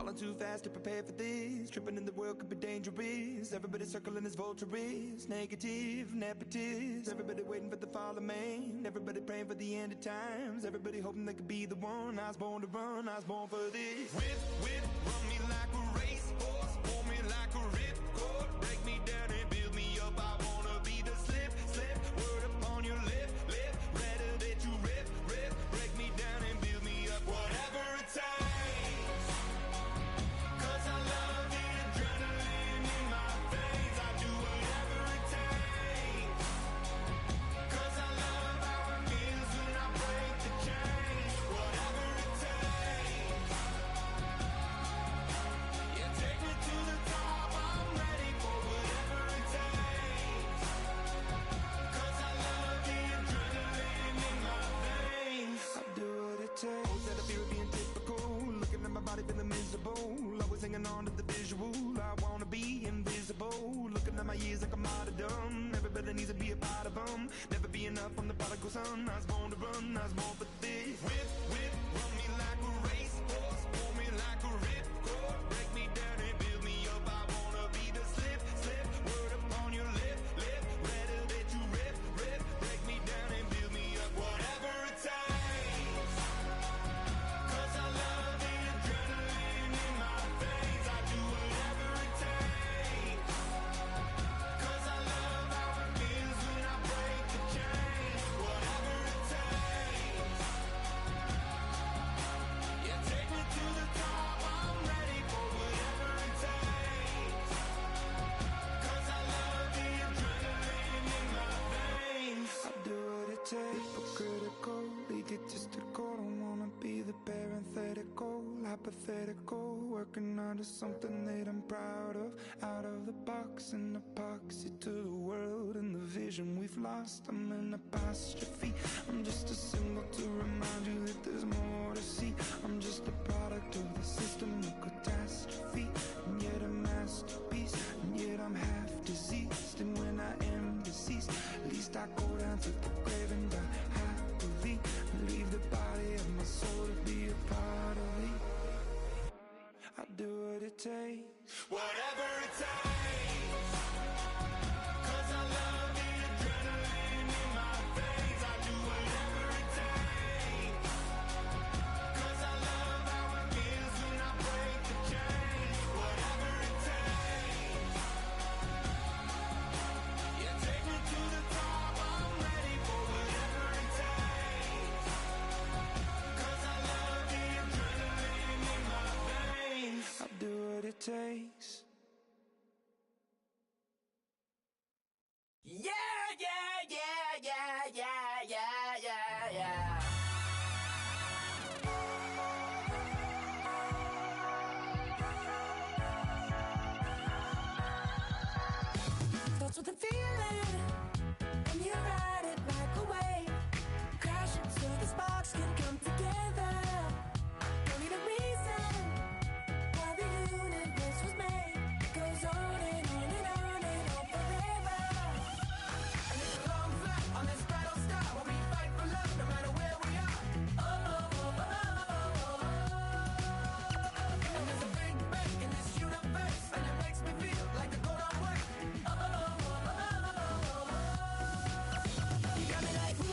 Falling too fast to prepare for this. Tripping in the world could be dangerous. Everybody circling as vultures. Negative, nepotist. Everybody waiting for the fall of man. Everybody praying for the end of times. Everybody hoping they could be the one. I was born to run, I was born for this. Whip, whip, run me like a racehorse. Pull me like a ripcord. Break me down and build me up. I wanna be the slip, slip. Word upon your lip, lip. Rather that you rip, rip. Break me down and build me up. Whatever it takes. 'Cause I love the adrenaline in my veins. I do whatever it takes. 'Cause I love how it feels when I break the chains. Whatever it takes. Yeah, take me to the top. I'm ready for whatever it takes. 'Cause I love the adrenaline in my veins. I do what it takes. Always had a fear of being typical. Looking at my body feeling miserable. Always hanging on to the visual. I wanna be invisible. Looking at my years like I'm martyrdom. Everybody needs to be a part of them. Never be enough, I'm the prodigal son. I was born to run, I was born for this. Whip, whip, run me like a racehorse. Pull me like a ripcord. Break me down and build me up. I wanna be the slip, slip. Word upon your lip, lip. Rather that you rip, rip. Break me down and build me up. Whatever it takes. 'Cause I love the adrenaline in my veins. I do whatever it takes. 'Cause I love how it feels when I break the chains. Whatever it takes. Yeah, take me to the top. I'm ready for whatever it takes. 'Cause I love the adrenaline in my veins. I do what it takes. Hypocritical, egotistical. Don't wanna be the parenthetical, hypothetical. Working under something that I'm proud of. Out of the box, an epoxy to the world and the vision we've lost. I'm an apostrophe. I'm just a symbol to remind you that there's more to see. I'm just a product of the system of catastrophe, and yet a masterpiece, and yet I'm half diseased. And when I am deceased, at least I go down to the grave and die happily. Leave the body of my soul to be a part of me. I do what it takes. Whatever it takes. 'Cause I love the adrenaline in my veins. I do whatever it takes. 'Cause I love how it feels when I break the chains. Whatever it takes. Yeah, take me to the top. I'm ready for whatever it takes. 'Cause I love the adrenaline in my veins. I do what it takes. Yeah, yeah, yeah, yeah, yeah, yeah, yeah, yeah. Starts with a feeling, and you ride it like a wave. Crashing so the sparks can come together. Don't need a reason why the universe was made. It goes on and on and on and on forever. And it's a long flight on this battle star, where we fight for love no matter where we are. Oh, oh, oh, oh, oh, oh. And there's a big bang in this universe, and it makes me feel like the go don't work. Oh, oh, oh, oh, oh, oh. You got me like ooh.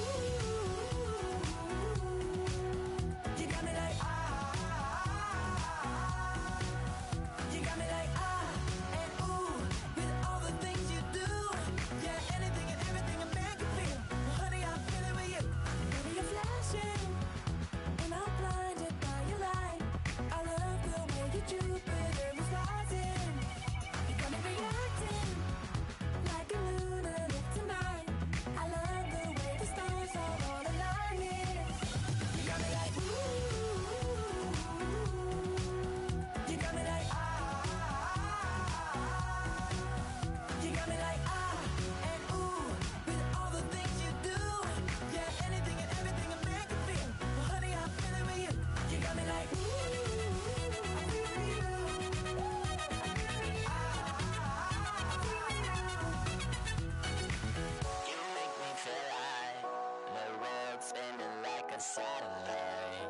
You got me like ah. You got me like ah and ooh, with all the things you do. Yeah, anything and everything a man can feel. Well, honey, I'm feeling with you. Baby, you're flashing, and I'm blinded by your light. I love the way you Jupiter is rising. You got me reacting like a lunatic tonight. I love the way the stars are all aligning. You got me like ooh. You got me like ah. You got me like ah and ooh, with all the things you do. Yeah, anything and everything a man can feel. Well, honey, I'm feeling with you. You got me like ooh. I'm feeling you. You make me feel like the world's spinning like a satellite.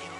You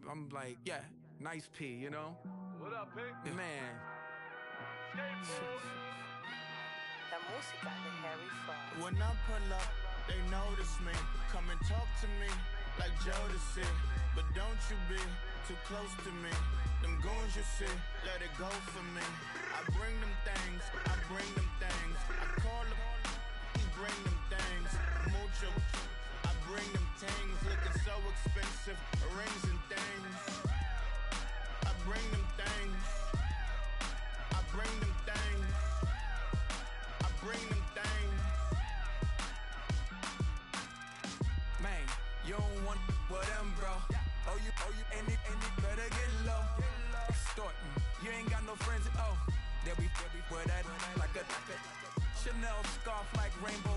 I'm like, yeah, nice P, you know? What up, Pink? Man. La música de Harry Fraud. When I pull up, they notice me. Come and talk to me like Jodeci. But don't you be too close to me. Them goons you see, let it go for me. I bring them things, I bring them things. I call them, he bring them things. Mucho, I bring them things. Looking so expensive, rings and things. I bring them things. I bring them things. I bring them things. Man, you don't want with them, bro. Oh, you, and it better get low. Extorting, you ain't got no friends. Oh, they'll be for that like a Chanel scarf like rainbow.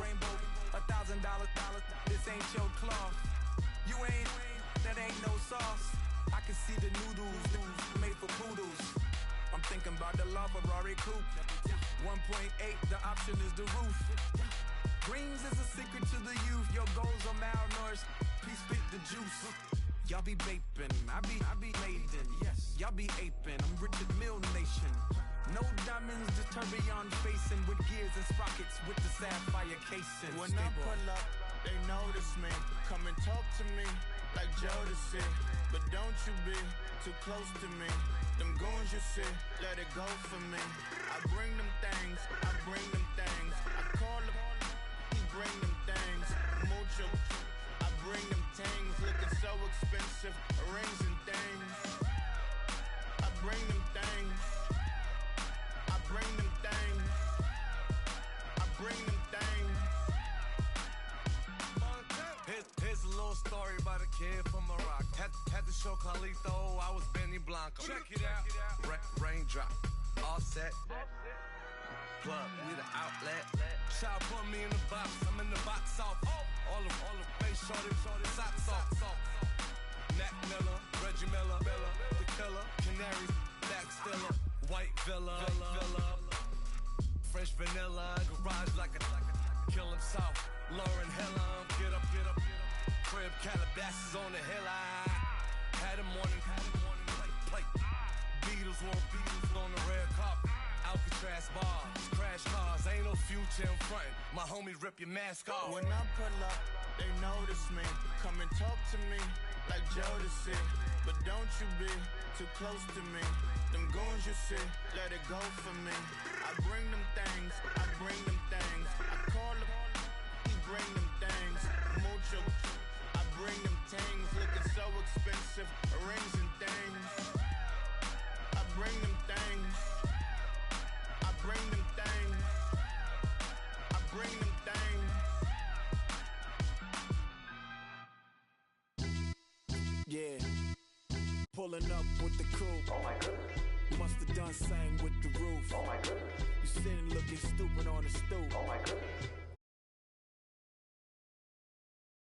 $1,000, this ain't your cloth. You ain't, that ain't no sauce. I can see the noodles made for poodles. I'm thinking about the LaFerrari coupe. 1.8, the option is the roof. Greens is a secret to the youth. Your goals are malnourished. Please spit the juice. Y'all be vaping, I be laden. Yes, y'all be aping. I'm Richard Mill Nation. No diamonds, just tourbillon facing with gears and sprockets with the sapphire casing. When I pull up, they notice me. Come and talk to me like Jodeci. But don't you be too close to me. Them goons you see, let it go for me. I bring them things, I bring them things. I call them, he bring them things. Mucho, I bring them things. Looking so expensive, rings and things. I bring them things. I bring them things. I bring them things. Here's a little story about a kid from Morocco. Had to show Carlito I was Benny Blanco. Check it out. Raindrop, offset. Plug, we the outlet. Child put me in the box. I'm in the box off. All the face shorty, socks off. Nat Miller, Reggie Miller, the killer, Canaries, back stiller, white villa, French vanilla, garage like a kill himself. Lauren Hill, get up. Crib Calabasas on the hill. I had a morning plate. Beatles on the red carpet. Alcatraz bars, crash cars, ain't no future in front. My homies rip your mask off. When I pull up, they notice me. Come and talk to me like Jodeci. But don't you be too close to me. Them goons you see, let it go for me. I bring them things, I bring them things. I call them, he bring them things. Mucho, I bring them things. Looking so expensive, rings and things. I bring them things. I bring them things. I bring them things. Yeah. Pulling up with the coupe. Oh my goodness. Must have done same with the roof. Oh my goodness. You sitting looking stupid on the stoop. Oh my goodness.